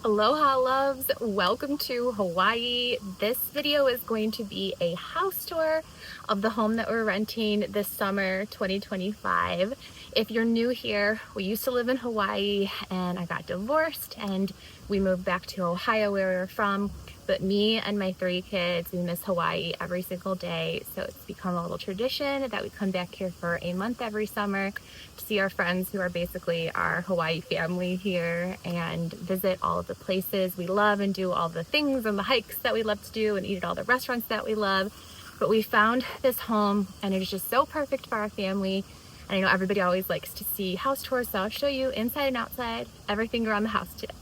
Aloha loves, welcome to Hawaii. This video is going to be a house tour of the home that we're renting this summer 2025. If you're new here, we used to live in Hawaii and I got divorced and we moved back to Ohio where we were from. But me and my 3 kids, we miss Hawaii every single day. So it's become a little tradition that we come back here for a month every summer to see our friends who are basically our Hawaii family here and visit all of the places we love and do all the things and the hikes that we love to do and eat at all the restaurants that we love. But we found this home and it is just so perfect for our family. And I know everybody always likes to see house tours, so I'll show you inside and outside, everything around the house today.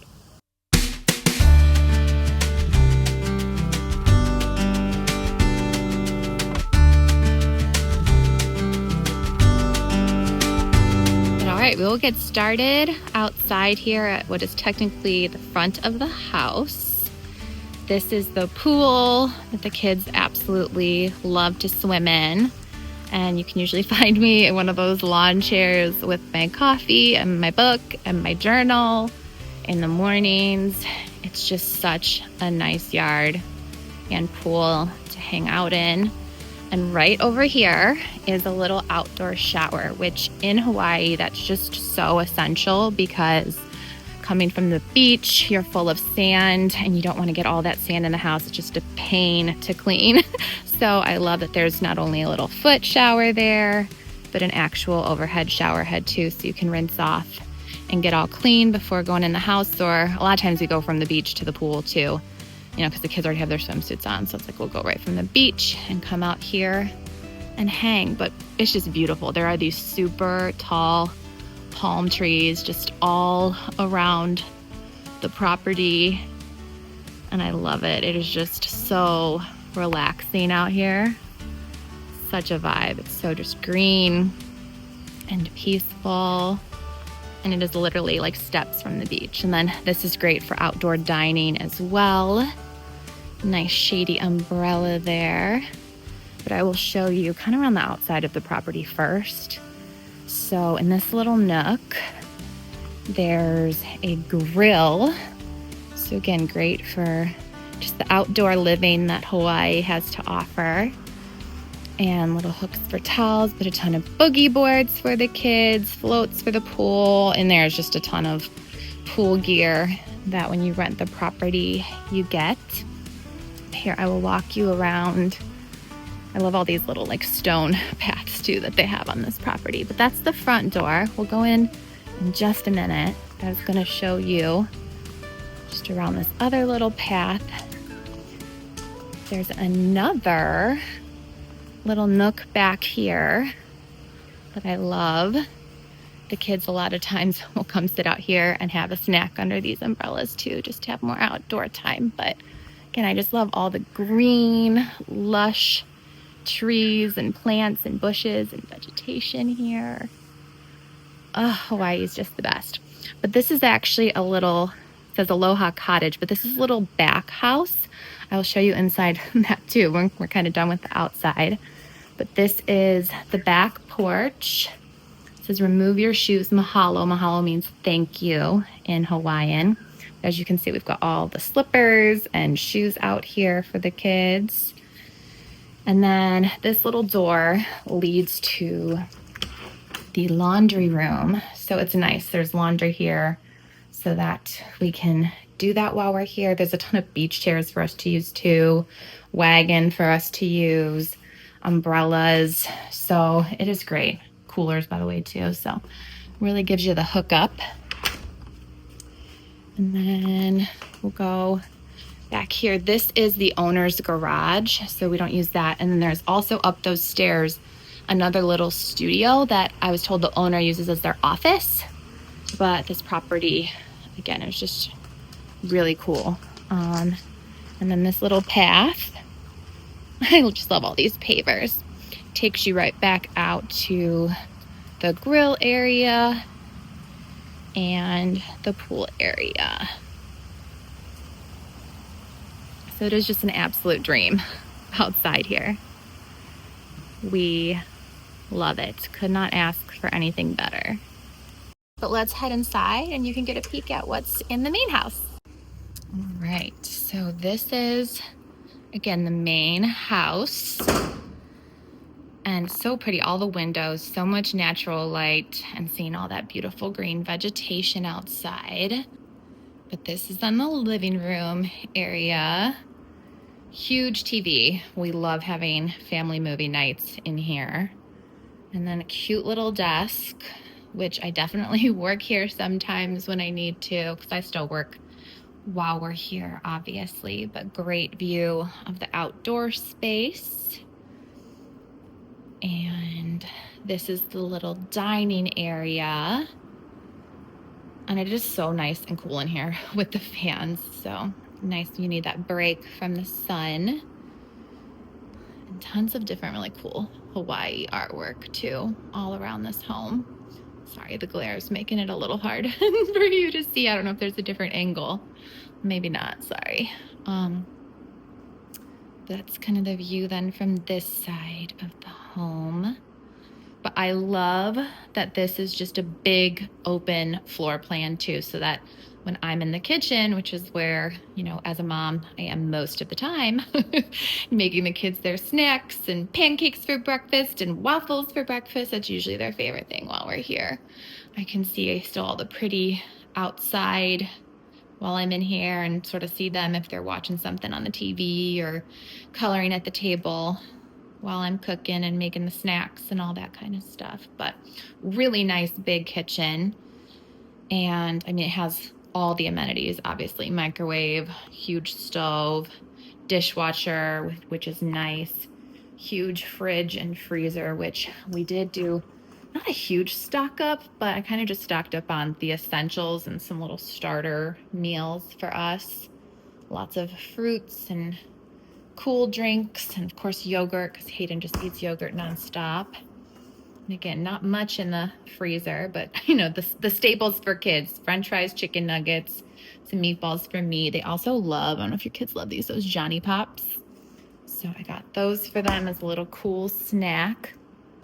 Alright, we will get started outside here at what is technically the front of the house. This is the pool that the kids absolutely love to swim in. And you can usually find me in one of those lawn chairs with my coffee and my book and my journal in the mornings. It's just such a nice yard and pool to hang out in. And right over here is a little outdoor shower, which in Hawaii, that's just so essential because coming from the beach, you're full of sand and you don't want to get all that sand in the house. It's just a pain to clean. So I love that there's not only a little foot shower there, but an actual overhead shower head too, so you can rinse off and get all clean before going in the house. Or a lot of times we go from the beach to the pool too, you know, because the kids already have their swimsuits on. So it's like we'll go right from the beach and come out here and hang. But it's just beautiful. There are these super tall palm trees just all around the property. And I love it. It is just so relaxing out here. Such a vibe. It's so just green and peaceful. And it is literally like steps from the beach. And then this is great for outdoor dining as well. Nice shady umbrella there. But I will show you kind of around the outside of the property first. So in this little nook, there's a grill. So again, great for just the outdoor living that Hawaii has to offer. And little hooks for towels, but a ton of boogie boards for the kids, floats for the pool, and there's just a ton of pool gear that when you rent the property, you get. Here, I will walk you around. I love all these little like stone paths too that they have on this property, but that's the front door. We'll go in just a minute. I was gonna show you just around this other little path. There's another little nook back here that I love. The kids a lot of times will come sit out here and have a snack under these umbrellas too, just to have more outdoor time. But again, I just love all the green, lush trees and plants and bushes and vegetation here. Oh, Hawaii is just the best. But this is actually a little, it says Aloha Cottage, but this is a little back house. I will show you inside that too. We're kind of done with the outside. But this is the back porch. It says remove your shoes, mahalo. Mahalo means thank you in Hawaiian. As you can see, we've got all the slippers and shoes out here for the kids. And then this little door leads to the laundry room. So it's nice. There's laundry here so that we can do that while we're here. There's a ton of beach chairs for us to use too, wagon for us to use, umbrellas. So it is great. Coolers, by the way, too. So really gives you the hookup. And then we'll go back here. This is the owner's garage, so we don't use that. And then there's also up those stairs another little studio that I was told the owner uses as their office. But this property, again, is just really cool. And then this little path, I just love all these pavers, takes you right back out to the grill area and the pool area. So it is just an absolute dream outside here. We love it. Could not ask for anything better. But let's head inside and you can get a peek at what's in the main house. All right, so this is, again, the main house. And so pretty, all the windows, so much natural light, and seeing all that beautiful green vegetation outside. But this is on the living room area. Huge TV. We love having family movie nights in here. And then a cute little desk, which I definitely work here sometimes when I need to, because I still work while we're here, obviously. But great view of the outdoor space. And this is the little dining area. And it is so nice and cool in here with the fans. So nice, you need that break from the sun. And tons of different really cool Hawaii artwork too, all around this home. Sorry, the glare is making it a little hard for you to see. I don't know if there's a different angle. Maybe not, sorry. That's kind of the view then from this side of the home. But I love that this is just a big open floor plan too, so that when I'm in the kitchen, which is where, you know, as a mom, I am most of the time, making the kids their snacks and pancakes for breakfast and waffles for breakfast. That's usually their favorite thing while we're here. I can see still all the pretty outside while I'm in here, and sort of see them if they're watching something on the TV or coloring at the table while I'm cooking and making the snacks and all that kind of stuff. But really nice big kitchen. And I mean, it has all the amenities, obviously, microwave, huge stove, dishwasher, which is nice, huge fridge and freezer, which we did do not a huge stock up, but I kind of just stocked up on the essentials and some little starter meals for us. Lots of fruits and cool drinks, and of course yogurt, because Hayden just eats yogurt nonstop. And again, not much in the freezer, but you know, the staples for kids: French fries, chicken nuggets, some meatballs for me. They also love, I don't know if your kids love these Johnny Pops. So I got those for them as a little cool snack.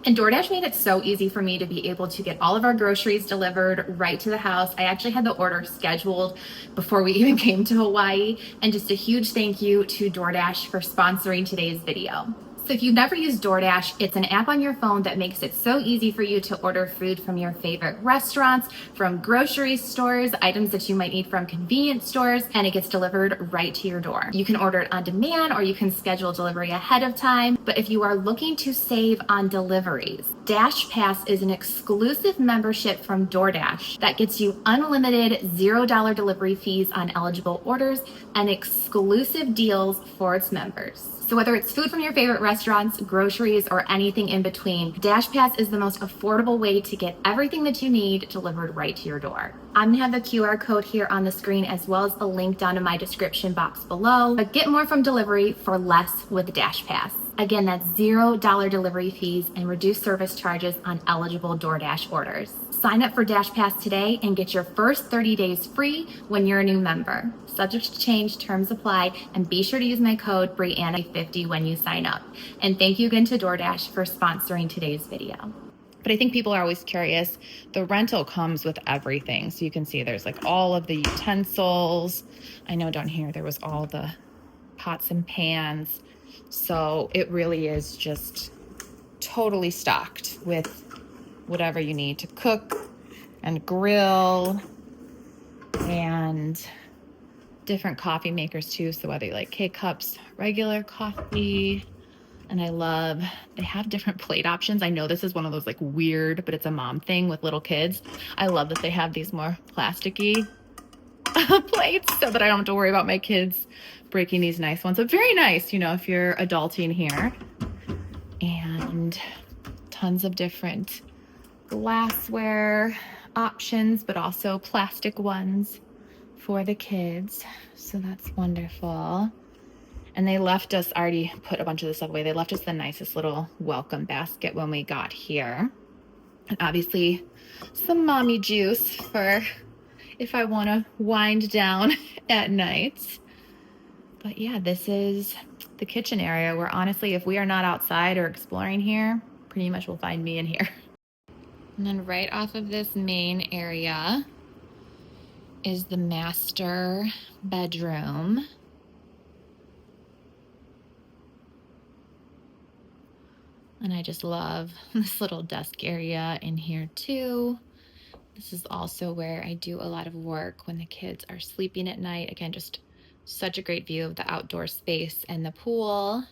And DoorDash made it so easy for me to be able to get all of our groceries delivered right to the house. I actually had the order scheduled before we even came to Hawaii. And just a huge thank you to DoorDash for sponsoring today's video. So if you've never used DoorDash, it's an app on your phone that makes it so easy for you to order food from your favorite restaurants, from grocery stores, items that you might need from convenience stores, and it gets delivered right to your door. You can order it on demand, or you can schedule delivery ahead of time. But if you are looking to save on deliveries, Dash Pass is an exclusive membership from DoorDash that gets you unlimited $0 delivery fees on eligible orders and exclusive deals for its members. So whether it's food from your favorite restaurants, groceries, or anything in between, Dash Pass is the most affordable way to get everything that you need delivered right to your door. I'm gonna have the QR code here on the screen, as well as a link down in my description box below. But get more from delivery for less with Dash Pass. Again, that's $0 delivery fees and reduced service charges on eligible DoorDash orders. Sign up for Dash Pass today and get your first 30 days free when you're a new member. Subject to change, terms apply, and be sure to use my code Brianna50 when you sign up. And thank you again to DoorDash for sponsoring today's video. But I think people are always curious. The rental comes with everything. So you can see there's like all of the utensils. I know down here there was all the pots and pans. So it really is just totally stocked with whatever you need to cook and grill, and different coffee makers too. So whether you like K-Cups, regular coffee, and I love, they have different plate options. I know this is one of those like weird, but it's a mom thing with little kids. I love that they have these more plasticky plates so that I don't have to worry about my kids breaking these nice ones. So very nice, you know, if you're adulting here. And tons of different glassware options, but also plastic ones for the kids. So that's wonderful. And they left us, I already put a bunch of this stuff away. They left us the nicest little welcome basket when we got here. And obviously some mommy juice for if I want to wind down at night. But yeah, this is the kitchen area where honestly, if we are not outside or exploring here, pretty much will find me in here. And then right off of this main area is the master bedroom. And I just love this little desk area in here too. This is also where I do a lot of work when the kids are sleeping at night. Again, just such a great view of the outdoor space and the pool.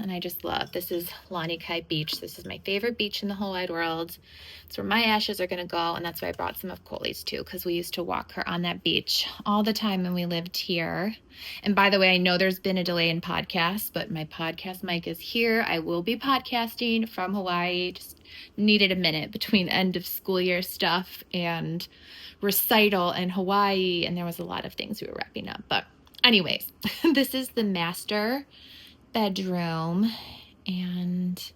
And I just love, this is Aloha Cottage Beach. This is my favorite beach in the whole wide world. It's where my ashes are going to go, and that's why I brought some of Coley's too, because we used to walk her on that beach all the time when we lived here. And by the way, I know there's been a delay in podcasts, but my podcast mic is here. I will be podcasting from Hawaii. Just needed a minute between end of school year stuff and recital in Hawaii, and there was a lot of things we were wrapping up. But anyways, this is the master bedroom, and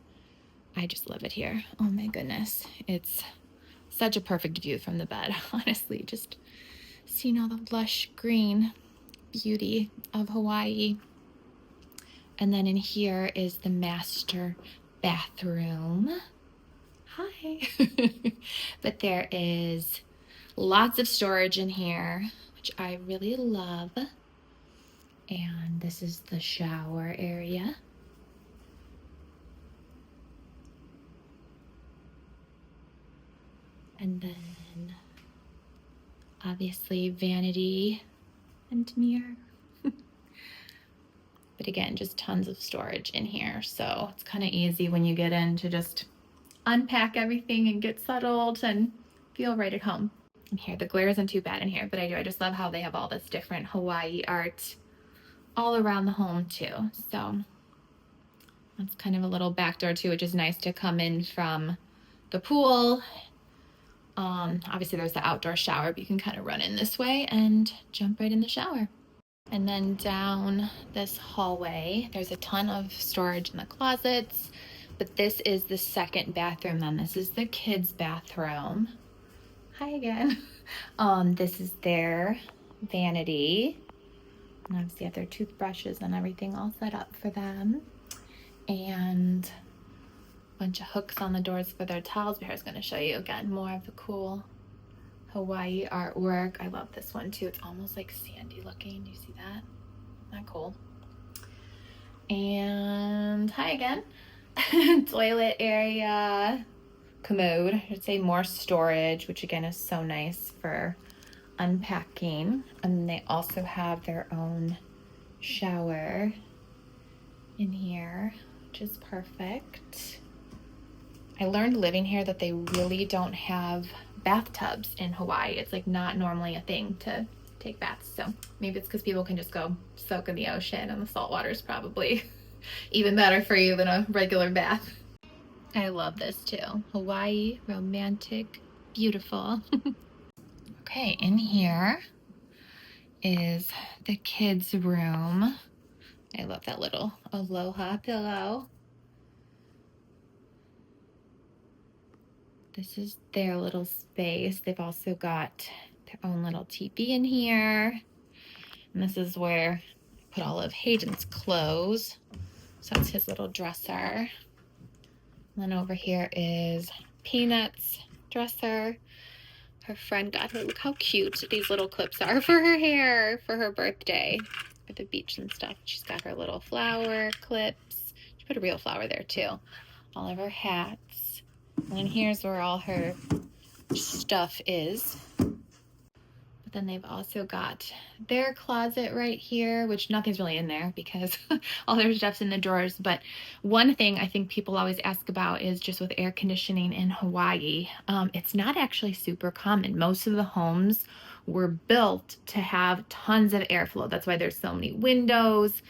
I just love it here. Oh my goodness, it's such a perfect view from the bed. Honestly, just seeing all the lush green beauty of Hawaii. And then in here is the master bathroom. Hi. But there is lots of storage in here, which I really love. And this is the shower area. And then obviously vanity and mirror. But again, just tons of storage in here. So it's kind of easy when you get in to just unpack everything and get settled and feel right at home. And here, the glare isn't too bad in here, but I just love how they have all this different Hawaii art all around the home too. So that's kind of a little back door too, which is nice to come in from the pool. Obviously there's the outdoor shower, but you can kind of run in this way and jump right in the shower. And then down this hallway, there's a ton of storage in the closets, but this is the second bathroom then. This is the kids' bathroom. Hi again. This is their vanity. And obviously have their toothbrushes and everything all set up for them. And a bunch of hooks on the doors for their towels. But here's going to show you again more of the cool Hawaii artwork. I love this one too. It's almost like sandy looking. Do you see that? Isn't that cool? And hi again. Toilet area, commode. I should say more storage, which again is so nice for unpacking. And they also have their own shower in here, which is perfect. I learned living here that they really don't have bathtubs in Hawaii. It's like not normally a thing to take baths. So maybe it's because people can just go soak in the ocean, and the salt water is probably even better for you than a regular bath. I love this too. Hawaii, romantic, beautiful. Okay, in here is the kids' room. I love that little Aloha pillow. This is their little space. They've also got their own little teepee in here. And this is where I put all of Hayden's clothes. So that's his little dresser. And then over here is Peanut's dresser. Her friend got her, look how cute these little clips are for her hair for her birthday, for the beach and stuff. She's got her little flower clips. She put a real flower there too. All of her hats. And then here's where all her stuff is. But then they've also got their closet right here, which nothing's really in there because all their stuff's in the drawers. But one thing I think people always ask about is just with air conditioning in Hawaii. It's not actually super common. Most of the homes were built to have tons of airflow. That's why there's so many windows.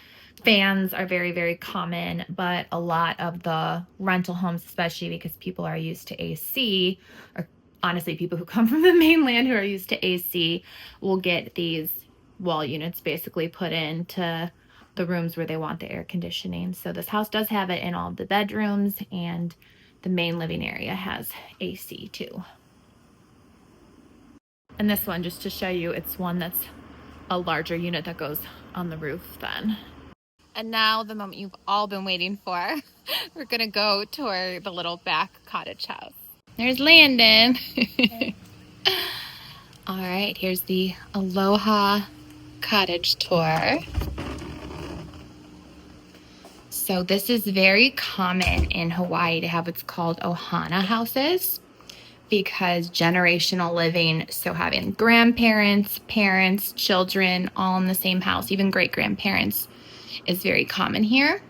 Fans are very, very common, but a lot of the rental homes, especially because people are used to AC, or honestly, people who come from the mainland who are used to AC, will get these wall units basically put into the rooms where they want the air conditioning. So this house does have it in all of the bedrooms, and the main living area has AC too. And this one, just to show you, it's one that's a larger unit that goes on the roof then. And now the moment you've all been waiting for. We're gonna go tour the little back cottage house. There's Landon. Okay. All right, here's the Aloha Cottage tour. So this is very common in Hawaii to have what's called ohana houses because generational living, so having grandparents, parents, children all in the same house, even great-grandparents, is very common here.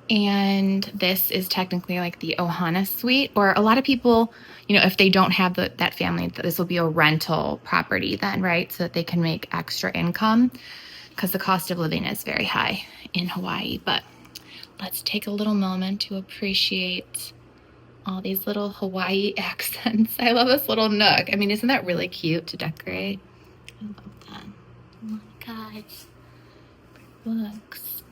And this is technically like the ohana suite, or a lot of people, you know, if they don't have that family, this will be a rental property then, right? So that they can make extra income because the cost of living is very high in Hawaii. But let's take a little moment to appreciate all these little Hawaii accents. I love this little nook. I mean, isn't that really cute to decorate? I love that. Oh my gosh. Books.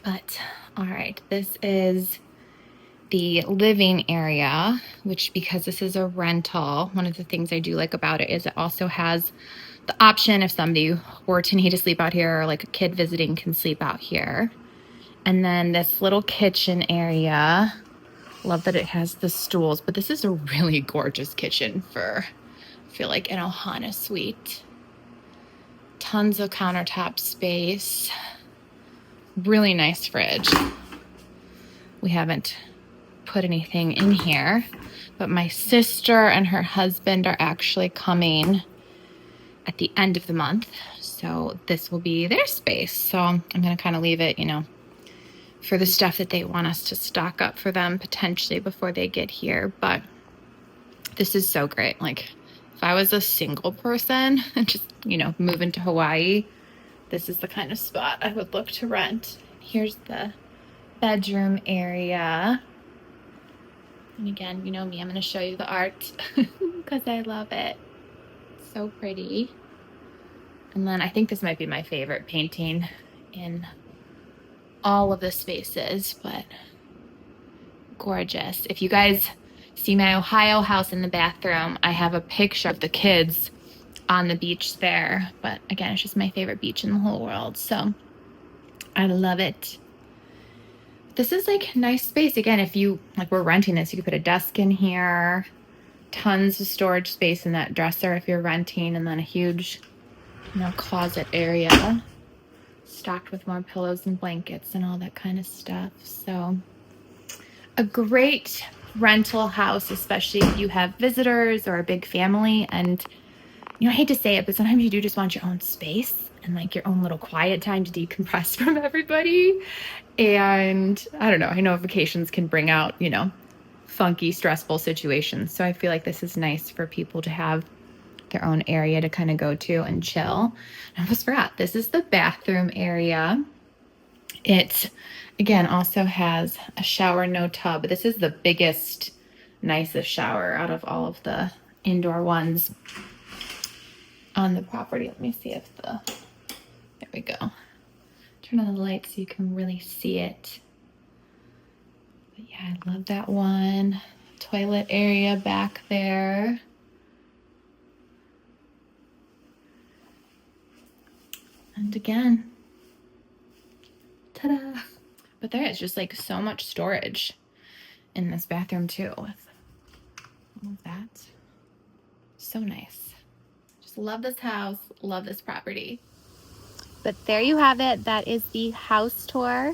But all right, this is the living area, which because this is a rental, one of the things I do like about it is it also has the option if somebody were to need to sleep out here or like a kid visiting can sleep out here. And then this little kitchen area, love that it has the stools, but this is a really gorgeous kitchen for, I feel like, an ohana suite. Tons of countertop space. Really nice fridge. We haven't put anything in here, but my sister and her husband are actually coming at the end of the month. So this will be their space. So I'm going to kind of leave it, you know, for the stuff that they want us to stock up for them potentially before they get here. But this is so great. Like if I was a single person and just, you know, moving to Hawaii, this is the kind of spot I would look to rent. Here's the bedroom area. And again, you know me, I'm going to show you the art because I love it. It's so pretty. And then I think this might be my favorite painting in all of the spaces, but gorgeous. If you guys see my Ohio house in the bathroom, I have a picture of the kids on the beach there, but again, it's just my favorite beach in the whole world, so I love it. This is like nice space. Again, if you like we're renting this, you could put a desk in here, tons of storage space in that dresser if you're renting, and then a huge, you know, closet area stocked with more pillows and blankets and all that kind of stuff. So a great rental house, especially if you have visitors or a big family. And you know, I hate to say it, but sometimes you do just want your own space and like your own little quiet time to decompress from everybody. And I don't know, I know vacations can bring out, you know, funky, stressful situations. So I feel like this is nice for people to have their own area to kind of go to and chill. I almost forgot, this is the bathroom area. It, again, also has a shower, no tub. This is the biggest, nicest shower out of all of the indoor ones on the property. Let me see if there we go. Turn on the light so you can really see it. But yeah, I love that one. Toilet area back there. And again, ta-da. But there is just like so much storage in this bathroom too with all of that. So nice. Love this house, love this property. But there you have it. That is the house tour.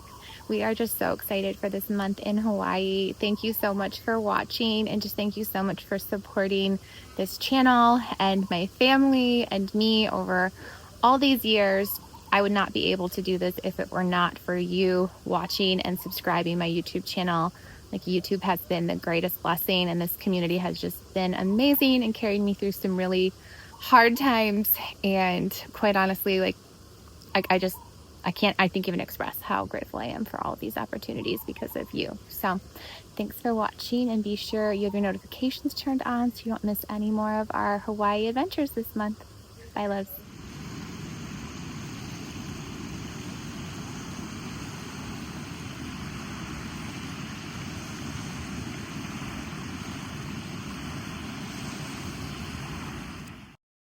We are just so excited for this month in Hawaii. Thank you so much for watching, and just thank you so much for supporting this channel and my family and me over all these years. I would not be able to do this if it were not for you watching and subscribing my YouTube channel. Like, YouTube has been the greatest blessing, and this community has just been amazing and carried me through some really hard times. And quite honestly, like I can't even express how grateful I am for all of these opportunities because of you. So thanks for watching, and be sure you have your notifications turned on so you don't miss any more of our Hawaii adventures this month. Bye, loves.